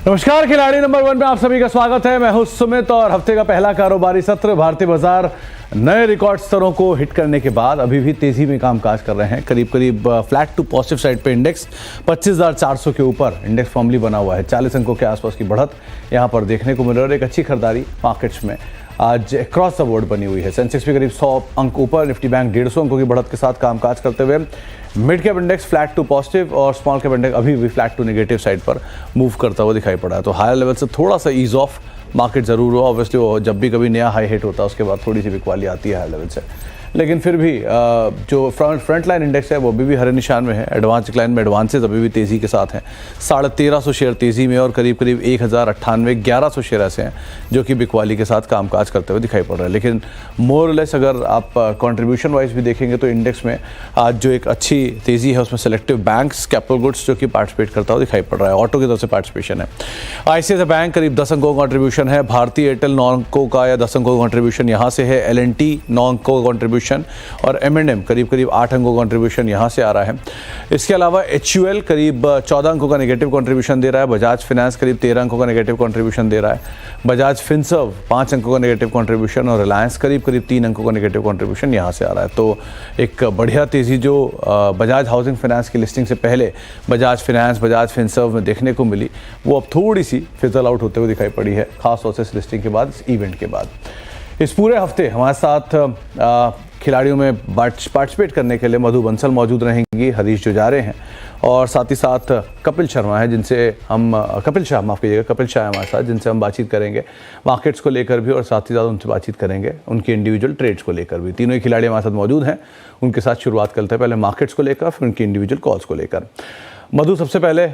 नमस्कार, खिलाड़ी नंबर 1 में आप सभी का स्वागत है। मैं हूं सुमित और हफ्ते का पहला कारोबारी सत्र भारतीय बाजार नए रिकॉर्ड स्तरों को हिट करने के बाद अभी भी तेजी में कामकाज कर रहे हैं। करीब फ्लैट टू पॉजिटिव साइड पे इंडेक्स 25,400 के ऊपर इंडेक्स फॉर्मली बना हुआ है। 40 अंकों के आसपास की बढ़त यहां पर देखने को मिल रही है और एक अच्छी खरीदारी मार्केट्स में आज अक्रॉस द बोर्ड बनी हुई है। सेंसेक्स भी करीब 100 अंक ऊपर, निफ्टी बैंक 150 अंकों की बढ़त के साथ कामकाज करते हुए mid cap index flat to positive और स्मॉल कैप इंडेक्स अभी भी फ्लैट टू नेगेटिव साइड पर मूव करता हुआ दिखाई पड़ा है। तो हायर लेवल से थोड़ा सा ईज ऑफ मार्केट जरूर हो। ऑब्वियसली वो जब भी कभी नया हाई हिट होता है उसके बाद थोड़ी सी बिकवाली आती है हायर लेवल से, लेकिन फिर भी जो फ्रंट लाइन इंडेक्स है वो अभी भी हरे निशान में है। एडवांस डिक्लाइन में एडवांसेस अभी भी तेज़ी के साथ हैं। 1350 शेयर तेज़ी में और करीब 1198 शेयर ऐसे हैं जो कि बिकवाली के साथ कामकाज करते हुए दिखाई पड़ रहे हैं। लेकिन मोर लेस अगर आप कंट्रीब्यूशन वाइज भी देखेंगे तो इंडेक्स में आज जो एक अच्छी तेज़ी है उसमें सेलेक्टिव बैंक्स, कैपिटल गुड्स जो कि पार्टिसिपेट करता हुआ दिखाई पड़ रहा है। ऑटो की तरफ से पार्टिसिपेशन है। ICICI बैंक करीब 10 अंकों का कॉन्ट्रीब्यूशन है। भारतीय एयरटेल 9 अंकों का या 10 अंकों का कॉन्ट्रीब्यूशन यहाँ से है। L&T 9 अंकों का कॉन्ट्रीब्यूशन और M&M करीब 8 अंकों का कंट्रीब्यूशन यहां से आ रहा है। इसके अलावा HUL करीब 14 अंकों का नेगेटिव कंट्रीब्यूशन दे रहा है। बजाज फाइनेंस करीब 13 अंकों का नेगेटिव कंट्रीब्यूशन दे रहा है। बजाज फिनसर्व 5 अंकों का नेगेटिव कंट्रीब्यूशन और रिलायंस करीब 3 अंकों का नेगेटिव कंट्रीब्यूशन यहां से आ रहा है। तो एक बढ़िया तेजी जो बजाज हाउसिंग फाइनेंस की लिस्टिंग से पहले बजाज फाइनेंस, बजाज फिनसर्व में देखने को मिली, वो अब थोड़ी सी फिजल आउट होते हुए दिखाई पड़ी है, खासतौर से इस लिस्टिंग के बाद, इस इवेंट के बाद। इस पूरे हफ्ते हमारे साथ खिलाड़ियों में पार्टिसिपेट करने के लिए मधु बंसल मौजूद रहेंगी, हरीश जुजारे हैं और साथ ही साथ कपिल शर्मा है कपिल शाह हमारे साथ, जिनसे हम बातचीत करेंगे मार्केट्स को लेकर भी और साथ ही साथ उनसे बातचीत करेंगे उनकी इंडिविजुअल ट्रेड्स को लेकर भी। तीनों ही खिलाड़ी हमारे साथ मौजूद हैं। उनके साथ शुरुआत करते हैं पहले मार्केट्स को लेकर, फिर उनकी इंडिविजुअल कॉल्स को लेकर। मधु, सबसे पहले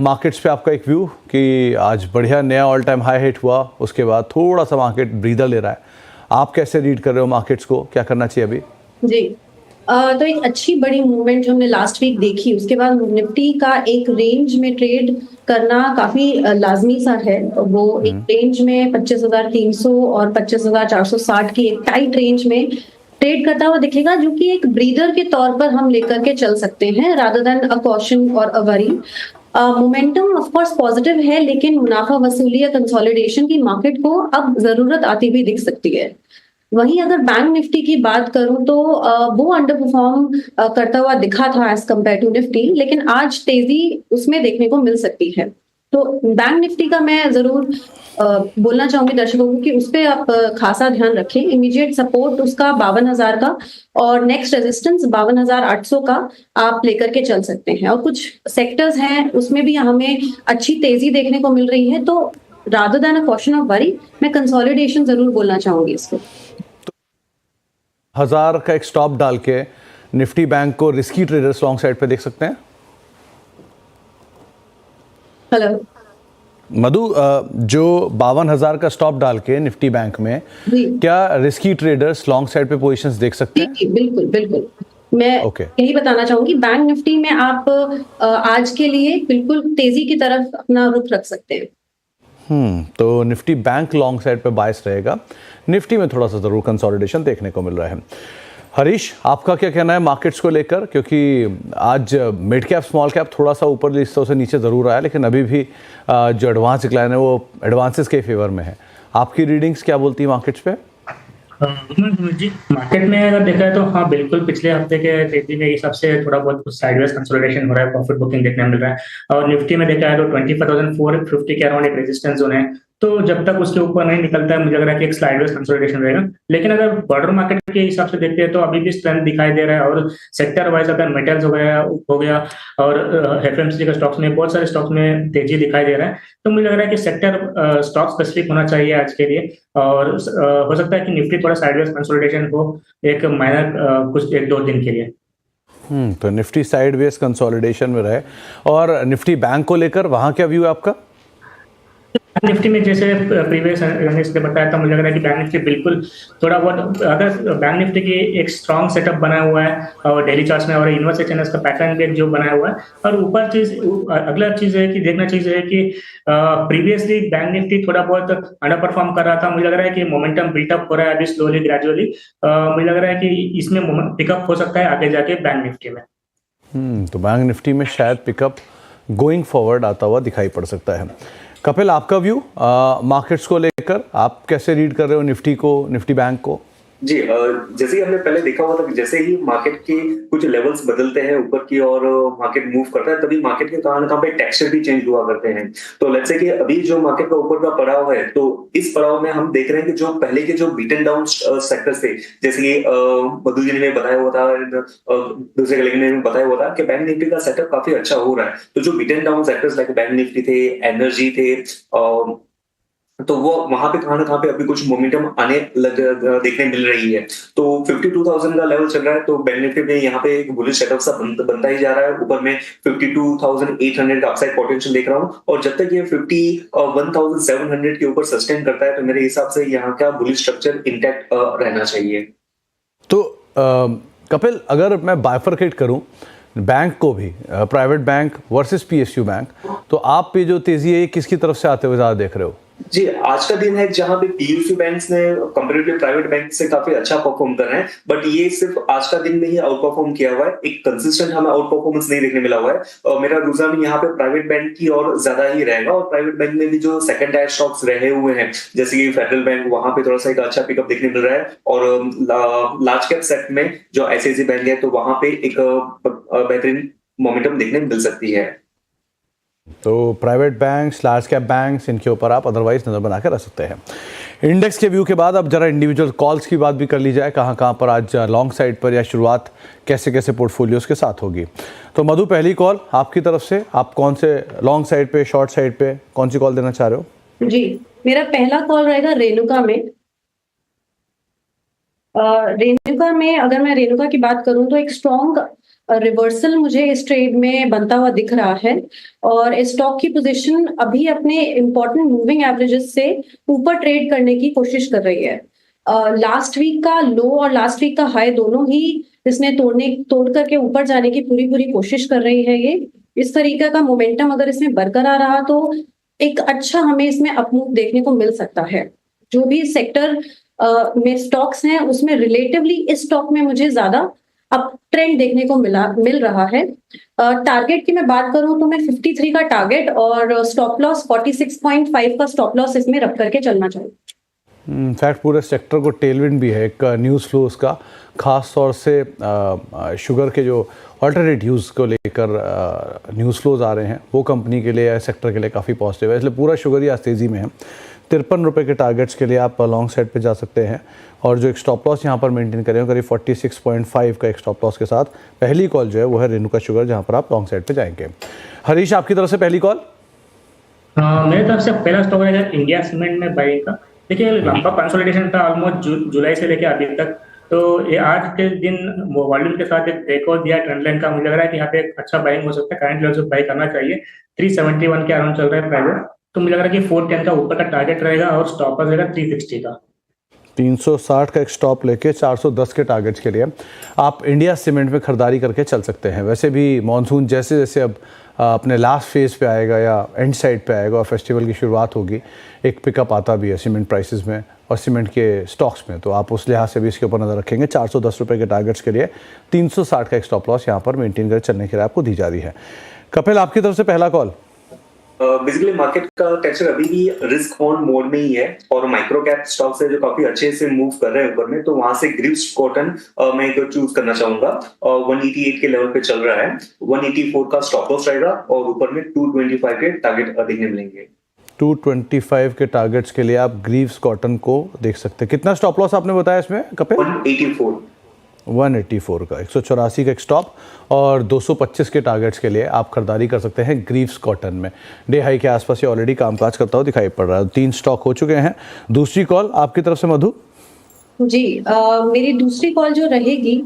मार्केट्स पे आपका एक व्यू कि आज बढ़िया नया ऑल टाइम हाई हिट हुआ, उसके बाद थोड़ा सा मार्केट ब्रीदर ले रहा है। आप कैसे रीड कर रहे हो मार्केट्स को, क्या करना चाहिए अभी? जी, तो एक अच्छी बड़ी मूवमेंट हमने लास्ट वीक देखी। उसके बाद निफ्टी का एक रेंज में ट्रेड करना काफी लाजमी सा है। वो एक रेंज में 25,300 और 25,460 की एक टाइट रेंज में ट्रेड करता हुआ दिखेगा, जो कि एक ब्रीदर के तौर पर हम लेकर के चल सकते हैं रादर देन अ कॉशन और अ worry. Momentum of course positive है, लेकिन मुनाफा वसूली या कंसोलिडेशन की मार्केट को अब जरूरत आती हुई दिख सकती है। वहीं अगर बैंक निफ्टी की बात करूं तो वो अंडर परफॉर्म करता हुआ दिखा था एज कम्पेयर टू निफ्टी, लेकिन आज तेजी उसमें देखने को मिल सकती है। तो बैंक निफ्टी का मैं जरूर बोलना चाहूंगी दर्शकों को कि उस पर आप खासा ध्यान रखें। इमीडिएट सपोर्ट उसका 52,000 का और नेक्स्ट रेजिस्टेंस 52,800 का आप लेकर के चल सकते हैं। और कुछ सेक्टर्स हैं उसमें भी हमें अच्छी तेजी देखने को मिल रही है, तो rather than a caution of worry मैं कंसोलिडेशन जरूर बोलना चाहूंगी इसको। 1000 का एक स्टॉप डाल के निफ्टी बैंक को रिस्की ट्रेडर्स लॉन्ग साइड पे देख सकते हैं। हेलो मधु, जो 52,000 का स्टॉप डाल के निफ्टी बैंक में क्या रिस्की ट्रेडर्स लॉन्ग साइड पे पोजीशंस देख सकते हैं? बिल्कुल मैं यही बताना चाहूंगी। बैंक निफ्टी में आप आज के लिए बिल्कुल तेजी की तरफ अपना रुख रख सकते हैं। तो निफ्टी बैंक लॉन्ग साइड पे बायस रहेगा। निफ्टी में थोड़ा सा जरूर कंसोलिडेशन देखने को मिल रहा है। हरीश, आपका क्या कहना है मार्केट्स को लेकर, क्योंकि आज मिड कैप स्मॉल कैप थोड़ा सा ऊपर लिस्टों से नीचे जरूर आया, लेकिन अभी भी जो एडवांस डिक्लाइन है वो एडवांसेस के फेवर में है। आपकी रीडिंग्स क्या बोलती है मार्केट्स पे? जी, मार्केट में अगर देखा है तो हाँ बिल्कुल पिछले हफ्ते के तेजी के हिसाब से थोड़ा बहुत साइडवेज कंसोलिडेशन हो रहा है, प्रॉफिट बुकिंग देखने मिल रहा है। और निफ्टी में देखा है तो 24,450 के अराउंड एक रेजिस्टेंस जोन है, तो जब तक उसके ऊपर नहीं निकलता है मुझे लग रहा है कि एक साइडवेज कंसोलिडेशन रहेगा। लेकिन अगर बॉर्डर मार्केट के हिसाब से देखते हैं तो अभी भी स्ट्रेंथ दिखाई दे रहा है। और सेक्टर वाइज अगर मेटल्स हो गया और FMCG के स्टॉक्स में, बहुत सारे स्टॉक्स में तेजी दिखाई दे रहा है। तो मुझे लग रहा है कि सेक्टर स्टॉक स्पेसिफिक होना चाहिए आज के लिए। और हो सकता है कि निफ्टी थोड़ा साइडवेज कंसोलिडेशन हो एक माइनर कुछ 1-2 दिन के लिए। तो निफ्टी साइडवेज कंसोलिडेशन में रहे। और निफ्टी बैंक को लेकर वहां क्या व्यू है आपका? निफ्टी में जैसे प्रीवियस अर्निंग्स ने बताया था, मुझे लग रहा है कि बैंक निफ्टी बिल्कुल थोड़ा बहुत, अगर बैंक निफ्टी की एक स्ट्रॉन्ग सेटअप बना हुआ है और डेली चार्ट्स में और इनवर्स एचएनएस का पैटर्न भी जो बनाया हुआ है। और अगला चीज है कि देखना चीज है कि प्रीवियसली बैंक निफ्टी थोड़ा बहुत अंडर परफॉर्म कर रहा था। मुझे लग रहा है कि मोमेंटम बिल्टअप हो रहा है अभी स्लोली ग्रेजुअली। मुझे लग रहा है कि इसमें पिकअप हो सकता है आगे जाके बैंक निफ्टी में। तो बैंक निफ्टी में शायद पिकअप गोइंग फॉरवर्ड आता हुआ दिखाई पड़ सकता है। कपिल, आपका व्यू मार्केट्स को लेकर, आप कैसे रीड कर रहे हो निफ्टी को, निफ्टी बैंक को? जी, जैसे ही हमने पहले देखा हुआ था कि जैसे ही मार्केट के कुछ लेवल्स बदलते हैं ऊपर की और मार्केट मूव करता है, तभी मार्केट के कहां ना कहां पे टेक्सचर भी चेंज हुआ करते हैं। तो लेट्स से कि अभी जो मार्केट का ऊपर का पड़ाव है, तो इस पड़ाव में हम देख रहे हैं कि जो पहले के जो बीटन डाउन सेक्टर्स थे, जैसे कि मधु जी ने बताया हुआ था, दूसरे कलीग ने बताया हुआ था कि बैंक निफ्टी का सेटअप काफी अच्छा हो रहा है। तो जो beaten down sectors like bank Nifty थे, एनर्जी थे, तो वो वहां पे कहां ना कहां पे अभी कुछ मोमेंटम आने लग देखने मिल रही है। तो 52,000 का लेवल चल रहा है, तो बैंक निफ्टी में यहाँ पे एक बुलिश सेटअप सा बनता ही जा रहा है। ऊपर में 52,800 का अपसाइड पोटेंशियल देख रहा हूँ, और जब तक ये 51,700 के ऊपर सस्टेन करता है, तो मेरे हिसाब से यहाँ का बुलिश स्ट्रक्चर इंटैक्ट रहना चाहिए। तो कपिल, अगर मैं बाइफरकेट करूं बैंक को भी, private bank versus PSU bank, तो आप पे जो तेजी है ये किसकी तरफ से आते हुए ज्यादा देख रहे हो? जी, आज का दिन है जहां पे पीयूसी बैंक्स ने कंपैरेटिवली प्राइवेट बैंक से काफी अच्छा परफॉर्म कर रहे हैं, बट ये सिर्फ आज का दिन में ही आउट परफॉर्म किया हुआ है। एक कंसिस्टेंट हमें आउट परफॉर्मेंस नहीं देखने मिला हुआ है, और मेरा रुझान यहाँ पे प्राइवेट बैंक की और ज्यादा ही रहेगा। और प्राइवेट बैंक में भी जो सेकंड टायर स्टॉक्स रहे हुए हैं, जैसे कि फेडरल बैंक, वहां पे थोड़ा सा एक अच्छा पिकअप देखने मिल रहा है। और लार्ज कैप सेट में जो आईसीआईसी बैंक है, तो वहां पे एक बेहतरीन मोमेंटम देखने मिल सकती है। तो private banks, large cap banks, इनके ऊपर आप अदरवाइज नजर बना के रख सकते हैं। इंडेक्स के व्यू के बाद अब जरा इंडिविजुअल कॉल्स की बात भी कर ली जाए, कहाँ कहाँ पर आज लॉन्ग साइड पर या शुरुआत कैसे कैसे पोर्टफोलियोज के साथ होगी। तो मधु, पहली कॉल आपकी तरफ से, आप कौन से लॉन्ग साइड पे, शॉर्ट साइड पे कौन सी कॉल देना चाह रहे हो? जी, मेरा पहला कॉल रहेगा रेणुका में। रेणुका में अगर मैं रेणुका की बात करूं तो एक स्ट्रॉन्ग रिवर्सल मुझे इस ट्रेड में बनता हुआ दिख रहा है, और स्टॉक की पोजीशन अभी अपने इंपॉर्टेंट मूविंग एवरेजेस से ऊपर ट्रेड करने की कोशिश कर रही है। लास्ट वीक का लो और लास्ट वीक का हाई दोनों ही इसने तोड़ करके ऊपर जाने की पूरी कोशिश कर रही है। ये इस तरीके का मोमेंटम अगर इसमें बरकरार रहा तो एक अच्छा हमें इसमें अपमूव देखने को मिल सकता है। जो भी सेक्टर में स्टॉक्स हैं उसमें रिलेटिवली इस स्टॉक में मुझे ज्यादा अप ट्रेंड देखने को मिल रहा है। टारगेट की मैं बात करूं तो मैं 53 का टारगेट और स्टॉप लॉस 46.5 का स्टॉप लॉस इसमें रख करके चलना चाहिए। इनफैक्ट पूरे सेक्टर को टेलविंड भी है एक न्यूज़ फ्लोज का, खास तौर से शुगर के जो अल्टरनेट यूज़ को लेकर न्यूज़ फ्लोज आ रहे हैं, वो कंपनी के लिए या सेक्टर के लिए काफ़ी पॉजिटिव है। इसलिए पूरा शुगर ही आज तेज़ी में है। 53 रुपये के टारगेट्स के लिए आप लॉन्ग साइड पे जा सकते हैं, और जो एक स्टॉप लॉस यहाँ पर मेंटेन करें करीब 46.5 का एक स्टॉप लॉस के साथ। पहली कॉल जो है वो है रेणुका शुगर, जहाँ पर आप लॉन्ग साइड पे जाएंगे। हरीश, आपकी तरफ से पहली कॉल? मेरे तरफ से पहला स्टॉक रहेगा इंडिया सीमेंट में बाइंग का। देखिए, लंबा कंसोलिडेशन था ऑलमोस्ट जुलाई से लेकर अभी तक, तो ये आज के दिन वॉल्यूम के साथ एक ब्रेकआउट दिया ट्रेंड लाइन का। मुझे लग रहा है कि यहाँ पे एक अच्छा बाइंग हो सकता है। करंट लेवल से बाई करना चाहिए। 371 के अराउंड चल रहा है प्राइस, तो मुझे लग रहा है कि 410 का ऊपर का टारगेट रहेगा और स्टॉप लॉस रहेगा 360 का। 360 का एक स्टॉप लेके 410 के टारगेट्स के लिए आप इंडिया सीमेंट में खरीदारी करके चल सकते हैं। वैसे भी मॉनसून जैसे जैसे अब अपने लास्ट फेज़ पे आएगा या एंड साइड पे आएगा और फेस्टिवल की शुरुआत होगी, एक पिकअप आता भी है सीमेंट प्राइसेस में और सीमेंट के स्टॉक्स में, तो आप उस लिहाज से भी इसके ऊपर नज़र रखेंगे। 410 रुपये के टारगेट्स के लिए 360 का एक स्टॉप लॉस यहाँ पर मेंटेन कर चलने के लिए आपको दी जा रही है। कपिल, आपकी तरफ से पहला कॉल? बेसिकली मार्केट का टेक्सचर अभी भी रिस्क ऑन मोड में ही है, और माइक्रो कैप स्टॉक्स है जो काफी अच्छे से मूव कर रहे हैं ऊपर में, तो वहां से ग्रिप्स कॉटन मैं एक चूज करना चाहूंगा। 188 के लेवल पे चल रहा है, 184 का स्टॉप लॉस रहेगा, और ऊपर में 225 के टारगेट देखने मिलेंगे। 225 के टारगेट्स के लिए आप ग्रीव्स कॉटन को देख सकते हैं। कितना स्टॉप लॉस आपने बताया इसमें कपिल? 184 का 184 का एक स्टॉप, और 225 के टारगेट्स के लिए आप खरीदारी कर सकते हैं ग्रीव्स कॉटन में। डे हाई के आसपास ये ऑलरेडी कामकाज करता हुआ दिखाई पड़ रहा है। 3 स्टॉक हो चुके हैं। दूसरी कॉल आपकी तरफ से मधु? जी, मेरी दूसरी कॉल जो रहेगी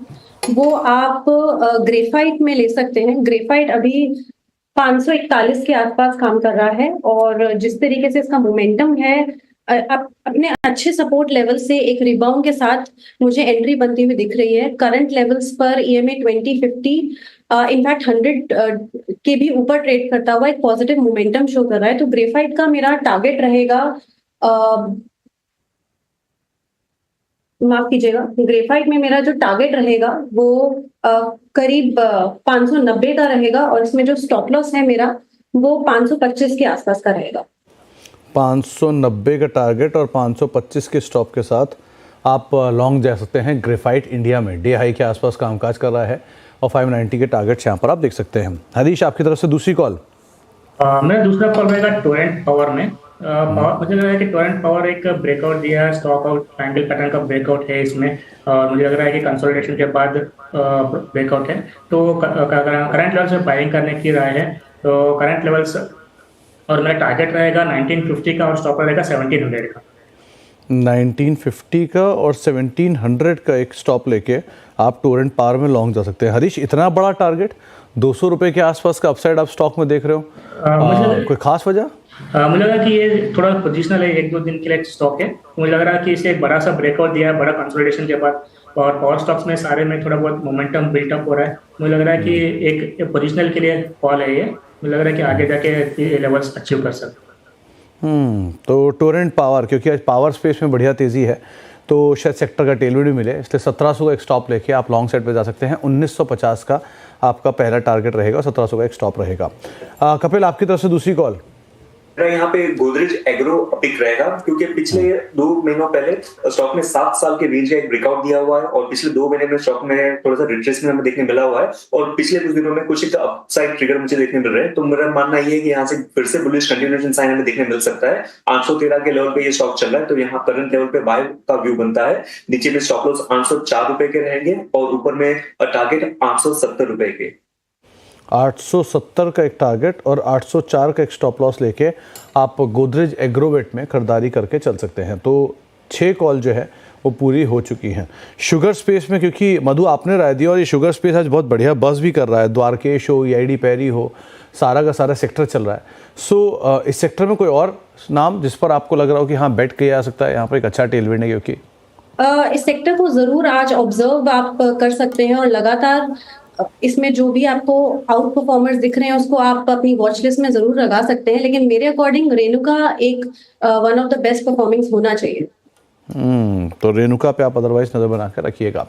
वो आप ग्रेफाइट में ले सकते हैं। ग्रेफाइट अभी 541 के आसपास काम कर रहा है, और जिस तरीके से इसका मोमेंटम है अपने अच्छे सपोर्ट लेवल से एक रिबाउंड के साथ मुझे एंट्री बनती हुई दिख रही है। करंट लेवल्स पर EMA 2050 इनफैक्ट 100 के भी ऊपर ट्रेड करता हुआ एक पॉजिटिव मोमेंटम शो कर रहा है। तो ग्रेफाइट का मेरा टारगेट रहेगा, माफ कीजिएगा, ग्रेफाइट में मेरा जो टारगेट रहेगा वो करीब 590 का रहेगा, और इसमें जो स्टॉप लॉस है मेरा वो 525 के आसपास का रहेगा। 590 का टारगेट और 525 के स्टॉप के साथ आप लॉन्ग जा सकते हैं। ग्रेफाइट इंडिया में डे हाई के आसपास कामकाज कर रहा है और 590 के टारगेट यहाँ पर आप देख सकते हैं। हरीश, आपकी तरफ से दूसरी कॉल। मेरा दूसरा कॉल रहेगा टोरेंट पावर में। मुझे लग रहा है कि टोरेंट पावर एक ब्रेकआउट दिया है, स्टॉक आउट ट्रायंगल पैटर्न का ब्रेकआउट है इसमें, और मुझे लग रहा है कि कंसोलिडेशन के बाद ब्रेकआउट है। तो करंट लेवल्स में बाइंग करने की राय है। तो करंट लेवल्स और मेरा टारगेट रहेगा 1950 का और स्टॉप रहेगा 1700 का। 1950 का और 1700 का एक स्टॉप लेके आप टोरेंट पावर में लॉन्ग जा सकते हैं। हरीश, इतना बड़ा टारगेट, 200 रुपये के आसपास का अपसाइड आप स्टॉक में देख रहे हो, कोई खास वजह? मुझे लगा कि ये थोड़ा पोजिशनल है, 1-2 दिन के लिए स्टॉक है। मुझे लग रहा है कि इसे एक बड़ा सा ब्रेकआउट दिया है बड़ा कंसोलिडेशन के बाद, और पावर स्टॉक्स में सारे में थोड़ा बहुत मोमेंटम बिल्टअप हो रहा है। मुझे लग रहा है कि एक पोजिशनल के लिए कॉल है ये। मुझे लग रहा है कि आगे जाके लेवल्स अचीव कर सकते। तो टोरेंट पावर, क्योंकि आज पावर स्पेस में बढ़िया तेज़ी है तो शायद सेक्टर का टेलविड भी मिले, इसलिए 1700 का एक स्टॉप लेके आप लॉन्ग साइड पे जा सकते हैं। 1950 का आपका पहला टारगेट रहेगा, 1700 का एक स्टॉप रहेगा। कपिल, आपकी तरफ से दूसरी कॉल। यहाँ पे गोदरेज एग्रो पिक रहेगा, क्योंकि पिछले 2 महीनों पहले स्टॉक में 7 साल के रेंज का एक ब्रेकआउट दिया हुआ है और पिछले 2 महीने में स्टॉक में थोड़ा सा रिट्रेसमेंट हमें देखने मिला हुआ है और पिछले कुछ दिनों में कुछ एक अपसाइड ट्रिगर मुझे देखने मिल रहे हैं। तो मेरा मानना ये है कि यहाँ से फिर से बुलिश कंटिन्यूएशन साइन हमें देखने मिल सकता है। 813 के लेवल पे ये स्टॉक चल रहा है, तो यहाँ करंट लेवल पे बाय का व्यू बनता है। नीचे में स्टॉप लॉस 804 रुपए के रहेंगे और ऊपर में टारगेट 870 रुपए के। 870 का एक टारगेट और 804 का एक स्टॉप लॉस लेके आप गोदरेज एग्रोवेट में खरीदारी करके चल सकते हैं। तो 6 कॉल जो है वो पूरी हो चुकी हैं। शुगर स्पेस में, क्योंकि मधु आपने राय दी और ये शुगर स्पेस आज बहुत बढ़िया बस भी कर रहा है, द्वारकेश हो, EID पैरी हो, सारा का सारा सेक्टर चल रहा है। सो इस सेक्टर में कोई और नाम जिस पर आपको लग रहा हो कि हाँ बेट किया जा सकता है, यहाँ पर एक अच्छा टेलविंड है? क्योंकि इस सेक्टर को जरूर आज ऑब्जर्व आप कर सकते हैं और लगातार इसमें जो भी आपको आउट परफॉर्मर्स दिख रहे हैं उसको आप अपनी वॉच लिस्ट में जरूर लगा सकते हैं। लेकिन मेरे अकॉर्डिंग रेणुका एक one of the best performance होना चाहिए। तो रेणुका पे आप अदरवाइज नजर बना कर रखिएगा।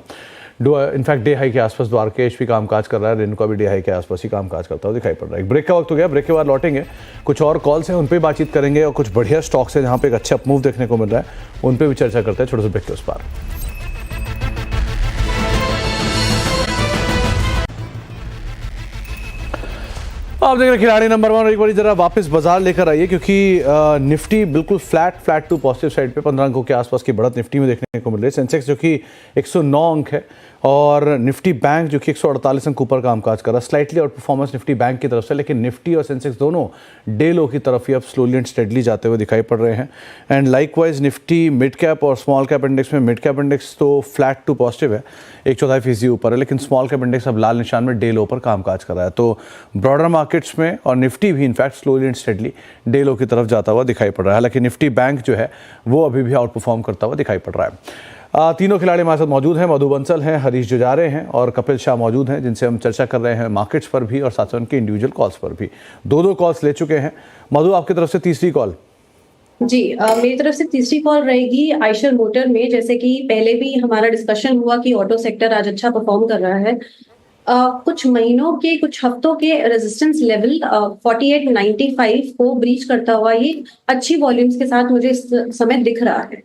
इनफैक्ट डे हाई के आसपास द्वारकेश भी कामकाज कर रहा है, रेणुका भी डे हाई के आसपास ही कामकाज करता हुआ दिखाई पड़ रहा है। ब्रेक का वक्त हो गया, ब्रेक के बाद लौटेंगे, कुछ और कॉल्स हैं उन पर बातचीत करेंगे और कुछ बढ़िया स्टॉक्स हैं जहाँ पे एक अच्छा अपमूव देखने को मिल रहा है, उन पर भी चर्चा करते हैं छोटे से ब्रेक के उस पार। आप देख रहे हैं खिलाड़ी नंबर 1। एक बार जरा वापस बाजार लेकर आइए, क्योंकि निफ्टी बिल्कुल फ्लैट टू पॉजिटिव साइड पे 15 अंकों के आसपास की बढ़त निफ्टी में देखने को मिल रही है। सेंसेक्स जो कि 109 अंक है और निफ्टी बैंक जो कि 148 अंक ऊपर कामकाज कर रहा है। Slightly out performance Nifty bank की तरफ से, लेकिन निफ्टी और सेंसेक्स दोनों डे लो की तरफ ही अब स्लोली एंड स्टेडली जाते हुए दिखाई पड़ रहे हैं। And likewise Nifty mid cap और स्मॉल कैप इंडेक्स में, मिड कैप इंडेक्स तो फ्लैट टू पॉजिटिव है, 1/4% ऊपर है, लेकिन स्मॉल कैप इंडेक्स अब लाल निशान में डे लो पर कामकाज कर रहा है। तो ब्रॉडर मार्केट्स में और निफ्टी भी in fact slowly and steadily day लो की तरफ जाता हुआ दिखाई पड़ रहा है। हालांकि निफ्टी बैंक जो है वो अभी भी आउट परफॉर्म करता हुआ दिखाई पड़ रहा है। तीनों खिलाड़ी हमारे साथ मौजूद हैं। मधु बंसल हैं, हरीश जुजारे हैं और कपिल शाह मौजूद हैं, जिनसे हम चर्चा कर रहे हैं मार्केट्स पर भी और साथ साथ उनके इंडिविजुअल कॉल्स पर भी। 2 कॉल्स ले चुके हैं। मधु, आपकी तरफ से तीसरी कॉल। जी, मेरी तरफ से तीसरी कॉल रहेगी आइशर मोटर में। जैसे कि पहले भी हमारा डिस्कशन हुआ कि ऑटो सेक्टर आज अच्छा परफॉर्म कर रहा है। कुछ महीनों के, कुछ हफ्तों के रेजिस्टेंस लेवल 4895 को ब्रीच करता हुआ ये अच्छी वॉल्यूम्स के साथ मुझे इस समय दिख रहा है।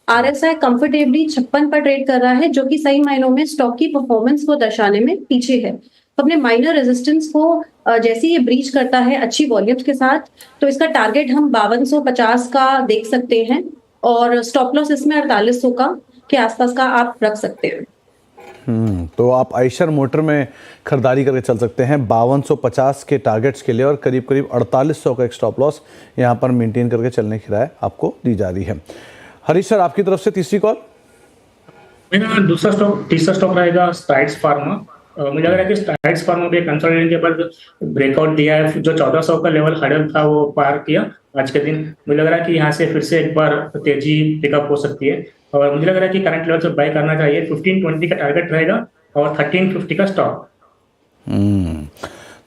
RSI कंफर्टेबली 56 पर ट्रेड कर रहा है, जो कि सही मायनों में स्टॉक की परफॉर्मेंस को दर्शाने में पीछे है। तो अपने माइनर रेजिस्टेंस को जैसे ये ब्रीच करता है अच्छी वॉल्यूम्स के साथ, तो इसका टारगेट हम 5250 का देख सकते हैं और स्टॉप लॉस इसमें 4800 का के आसपास का आप रख सकते हैं। तो आप आइशर मोटर में खरीदारी करके चल सकते हैं 5250 के टारगेट्स के लिए और करीब 4800 का एक स्टॉप लॉस यहाँ पर मेंटेन करके चलने की राय आपको दी जा रही है। हरीश सर, आपकी तरफ से तीसरी कॉल। मेरा तीसरा स्टॉक रहेगा स्ट्राइड्स फार्मा। मुझे लग रहा है कि स्ट्राइड्स फार्मा भी कंसोलिडेशन के बाद ब्रेकआउट दिया है, जो 1400 का लेवल हर्डल था वो पार किया आज के दिन। मुझे लग रहा है कि यहाँ से फिर से एक बार तेजी पिकअप हो सकती है और मुझे लग रहा है कि करंट लेवल से बाय करना चाहिए। 1520 का टारगेट रहेगा और 1350 का स्टॉप।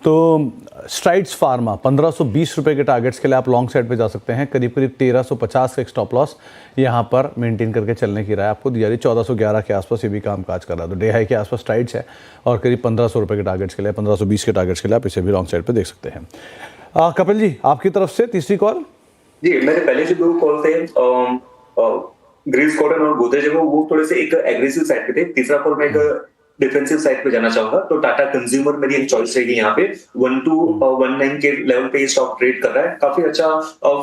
तो स्ट्राइड्स फार्मा 1520 रुपए के टारगेट्स के लिए आप लॉन्ग साइड पे जा सकते हैं। करीब 1350 का एक स्टॉप लॉस यहाँ पर मेंटेन करके चलने की राय आपको दी जा रही है। 1411 के आसपास ये भी कामकाज कर रहा है, तो डे हाई के आसपास स्ट्राइड्स है और करीब 1500 रुपए के टारगेट्स के लिए, 1520 के टारगेट्स के लिए आप इसे भी लॉन्ग साइड पे देख सकते हैं। कपिल जी, आपकी तरफ से तीसरी कॉल। जी, मैंने पहले जो 2 कॉल थे ग्रीव्स कॉटन और गोदरेज वो थोड़े से एक एग्रेसिव साइड पे थे। तीसरा कॉल मैं एक डिफेंसिव साइड पे जाना चाहूंगा, तो टाटा कंज्यूमर मेरी एक चॉइस रहेगी यहाँ पे। 1219 के लेवल पे स्टॉक ट्रेड कर रहा है, काफी अच्छा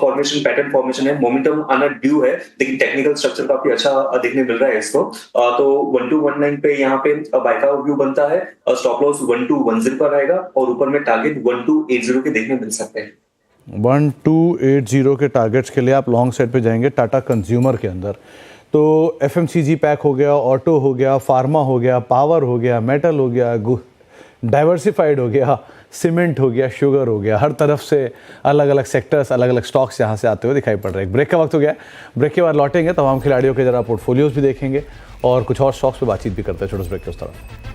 फॉर्मेशन, पैटर्न फॉर्मेशन है, मोमेंटम आना ड्यू है, लेकिन टेक्निकल स्ट्रक्चर काफी अच्छा देखने मिल रहा है इसको। तो 1219 पे यहाँ पे बाय का व्यू बनता है, स्टॉप लॉस 1210 का रहेगा और ऊपर में टारगेट 1280 के देखने मिल सकते हैं। 1280 के टारगेट्स के लिए आप लॉन्ग साइड पे जाएंगे टाटा कंज्यूमर के अंदर। तो एफएमसीजी पैक हो गया, ऑटो हो गया, फार्मा हो गया, पावर हो गया, मेटल हो गया, डाइवर्सिफाइड हो गया, सीमेंट हो गया, शुगर हो गया, हर तरफ से अलग अलग सेक्टर्स, अलग अलग स्टॉक्स यहाँ से आते हुए दिखाई पड़ रहे हैं। ब्रेक का वक्त हो गया, ब्रेक के बाद लौटेंगे, तमाम खिलाड़ियों के जरा पोर्टफोलियोज भी देखेंगे और कुछ और स्टॉक्स पे बातचीत भी करते हैं। छोटे ब्रेक के उस तरफ।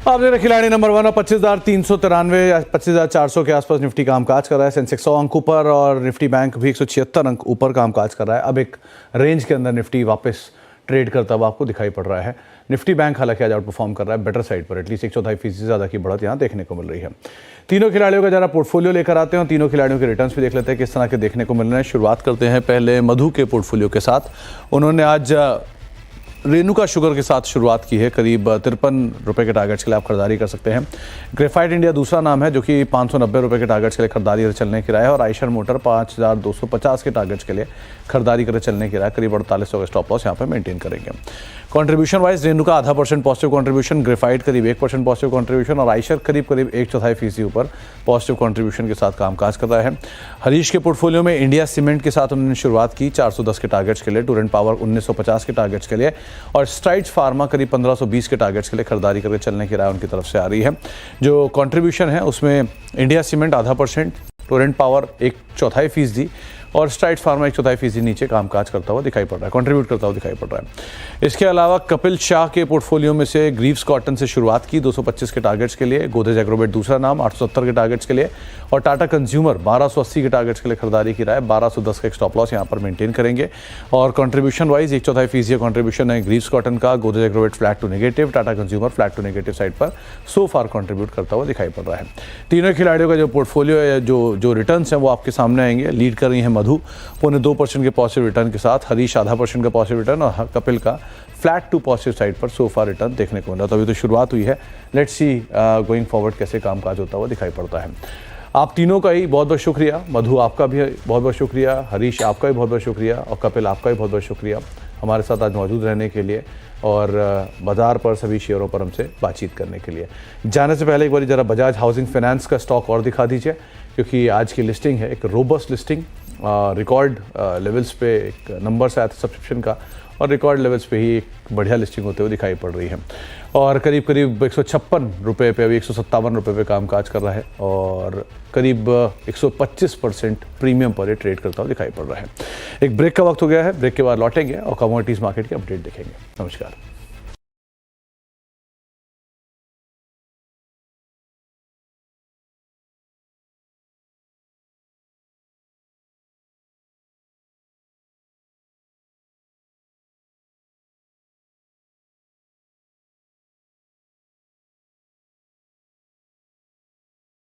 आप देख रहे खिलाड़ी नंबर 1 और 25,393 या 25,400 के आसपास निफ्टी कामकाज कर रहा है। सेंसेक्स 100 अंक ऊपर और निफ्टी बैंक भी 176 अंक ऊपर कामकाज कर रहा है। अब एक रेंज के अंदर निफ्टी वापस ट्रेड करता हुआ आपको दिखाई पड़ रहा है। निफ्टी बैंक हालांकि आज आउट परफॉर्म कर रहा है, बेटर साइड पर, एटलीस्ट 1/4% से ज़्यादा की बढ़त यहाँ देखने को मिल रही है। तीनों खिलाड़ियों का जरा पोर्टफोलियो लेकर आते हैं और तीनों खिलाड़ियों के रिटर्न्स भी देख लेते हैं किस तरह के देखने को मिल रहे हैं। शुरुआत करते हैं पहले मधु के पोर्टफोलियो के साथ। उन्होंने आज रेणुका शुगर के साथ शुरुआत की है, करीब 53 रुपये के टारगेट्स के लिए आप खरीदारी कर सकते हैं। ग्रेफाइट इंडिया दूसरा नाम है जो कि 590 रुपये के टारगेट्स के लिए खरीदारी चलने की राय है और आयशर मोटर 5250 के टारगेट्स के लिए खरीदारी कर चलने की राय, करीब 4800 का स्टॉप लॉस यहाँ पर मेंटेन करेंगे। Contribution wise Renuka 0.5% positive contribution, graphite करीब 1% पॉजिटिव कंट्रीब्यूशन और आयशर करीब 1/4% ऊपर पॉजिटिव कंट्रीब्यूशन के साथ कामकाज कर रहा है। हरीश के पोर्टफोलियो में इंडिया सीमेंट के साथ उन्होंने शुरुआत की 410 के टारगेट्स के लिए, टूरेंट पावर 1950 के टारगेट्स के लिए और स्ट्राइड्स फार्मा करीब 1520 के टारगेट्स के लिए खरीदारी करके चलने की राय उनकी तरफ से आ रही है। जो कंट्रीब्यूशन है उसमें इंडिया सीमेंट 0.5%, टोरेंट पावर 1/4% और स्ट्राइड्स फार्मा 1/4% नीचे कामकाज करता हुआ दिखाई पड़ रहा है, कंट्रीब्यूट करता हुआ दिखाई पड़ रहा है। इसके अलावा कपिल शाह के पोर्टफोलियो में से ग्रीव्स कॉटन से शुरुआत की 225 के टारगेट्स के लिए, गोदरेज एग्रोवेट दूसरा नाम 870 के टारगेट्स के लिए और टाटा कंज्यूमर 1280 के टारगेट्स के लिए खरीदारी की राय, 1210 का एक स्टॉप लॉस यहाँ पर मेंटेन करेंगे। और कंट्रीब्यूशन वाइज 1/4% कंट्रीब्यूशन है ग्रीव्स कॉटन का, Godrej Agrovet flat to negative, Tata consumer flat to negative side पर सो फार कंट्रीब्यूट करता हुआ दिखाई पड़ रहा है। तीनों खिलाड़ियों का जो पोर्टफोलियो है, जो रिटर्न्स हैं वो आपके सामने आएंगे। लीड कर रही है मधु 2% के पॉजिटिव रिटर्न के साथ, हरीश 0.5% का पॉजिटिव रिटर्न और कपिल का फ्लैट टू पॉजिटिव साइड पर सो फार रिटर्न देखने को मिला। तो अभी तो शुरुआत हुई है, लेट्स सी गोइंग फॉरवर्ड कैसे कामकाज होता हुआ दिखाई पड़ता है। आप तीनों का ही बहुत बहुत शुक्रिया। मधु आपका भी बहुत बहुत शुक्रिया, हरीश आपका भी बहुत बहुत शुक्रिया और कपिल आपका भी बहुत बहुत शुक्रिया हमारे साथ आज मौजूद रहने के लिए और बाजार पर सभी शेयरों पर हमसे बातचीत करने के लिए। जाने से पहले एक बार ज़रा बजाज हाउसिंग फाइनेंस का स्टॉक और दिखा दीजिए, क्योंकि आज की लिस्टिंग है एक रोबस्ट लिस्टिंग, रिकॉर्ड लेवल्स पे एक नंबर आया था सब्सक्रिप्शन का और रिकॉर्ड लेवल्स पे ही एक बढ़िया लिस्टिंग होते हुए दिखाई पड़ रही है और करीब 156 रुपये पे, अभी 157 रुपये पे कामकाज कर रहा है और करीब 125% प्रीमियम पर ये ट्रेड करता हुआ दिखाई पड़ रहा है। एक ब्रेक का वक्त हो गया है, ब्रेक के बाद लौटेंगे और कमोडिटीज़ मार्केट के अपडेट देखेंगे। नमस्कार।